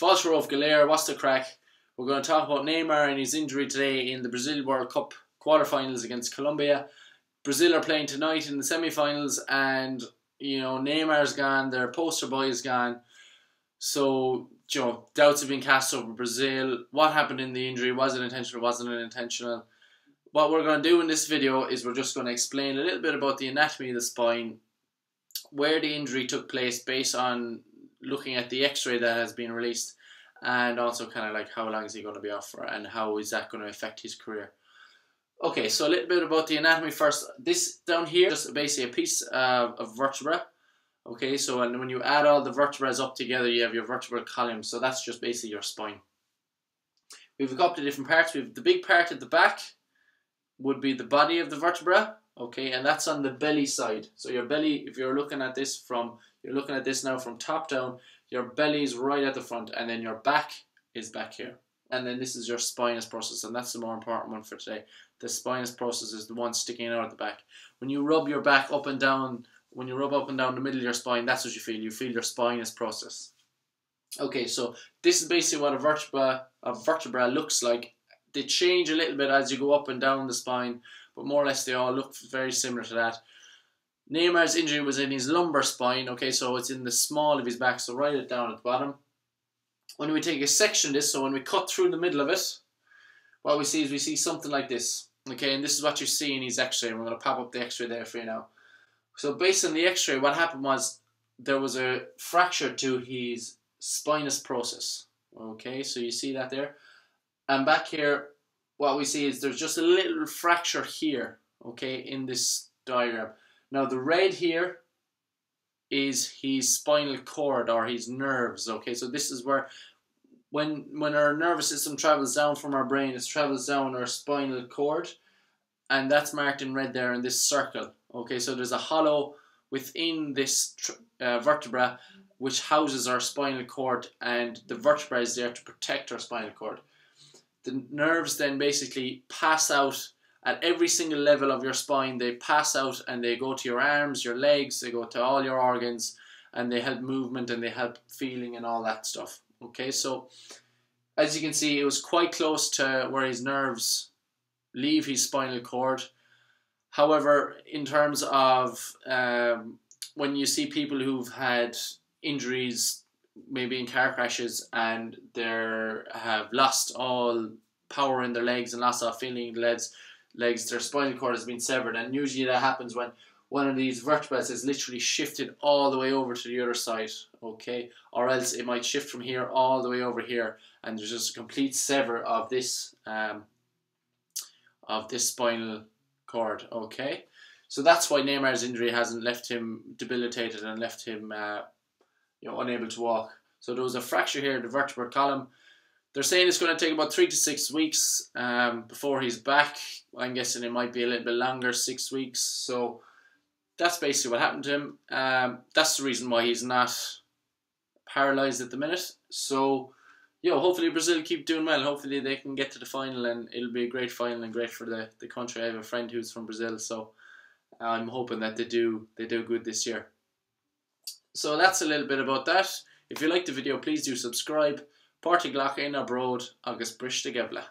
Fáilte of ghlacadh, what's the crack? We're going to talk about Neymar and his injury today in the Brazil World Cup quarterfinals against Colombia. Brazil are playing tonight in the semi-finals, and you know Neymar's gone, their poster boy is gone. So you know, doubts have been cast over Brazil. What happened in the injury? Was it intentional? Wasn't it intentional? What we're going to do in this video is we're just going to explain a little bit about the anatomy of the spine, where the injury took place based on looking at the x-ray that has been released, and also kind of like how long is he going to be off for and how is that going to affect his career. Okay, so a little bit about the anatomy first. This down here is just basically a piece of vertebra. Okay, so and when you add all the vertebrae up together, you have your vertebral column. So that's just basically your spine. We have a couple of different parts. We have the big part at the back would be the body of the vertebra. Okay, and that's on the belly side. So your belly, if you're looking at this now from top down, your belly is right at the front, and then your back is back here. And then this is your spinous process, and that's the more important one for today. The spinous process is the one sticking out at the back. When you rub your back up and down, when you rub up and down the middle of your spine, that's what you feel. You feel your spinous process. Okay, so this is basically what a vertebra looks like. They change a little bit as you go up and down the spine, but more or less they all look very similar to that. Neymar's injury was in his lumbar spine, okay, so it's in the small of his back, so write it down at the bottom. When we take a section of this, so when we cut through the middle of it, what we see is we see something like this, okay, and this is what you see in his x-ray. We're going to pop up the x-ray there for you now. So based on the x-ray, what happened was there was a fracture to his spinous process, okay, so you see that there. And back here, what we see is there's just a little fracture here, okay, in this diagram. Now the red here is his spinal cord or his nerves, okay, so this is where when our nervous system travels down from our brain, it travels down our spinal cord, and that's marked in red there in this circle, okay, so there's a hollow within this vertebra which houses our spinal cord, and the vertebra is there to protect our spinal cord. The nerves then basically pass out at every single level of your spine. They pass out and they go to your arms, your legs, they go to all your organs, and they help movement and they help feeling and all that stuff. Okay, so as you can see, it was quite close to where his nerves leave his spinal cord. However, in terms of when you see people who've had injuries, maybe in car crashes, and they have lost all power in their legs and lost all feeling in the legs, their spinal cord has been severed, and usually that happens when one of these vertebrae is literally shifted all the way over to the other side, okay, or else it might shift from here all the way over here, and there's just a complete sever of this spinal cord, okay. So that's why Neymar's injury hasn't left him debilitated and left him unable to walk. So there was a fracture here in the vertebral column. They're saying it's going to take about 3 to 6 weeks before he's back. I'm guessing it might be a little bit longer, 6 weeks. So that's basically what happened to him. That's the reason why he's not paralysed at the minute. So, hopefully Brazil keep doing well. Hopefully they can get to the final, and it'll be a great final and great for the country. I have a friend who's from Brazil, so I'm hoping that they do good this year. So that's a little bit about that. If you liked the video, please do subscribe. Páirt ghlacadh Bród agus bris Geimhle.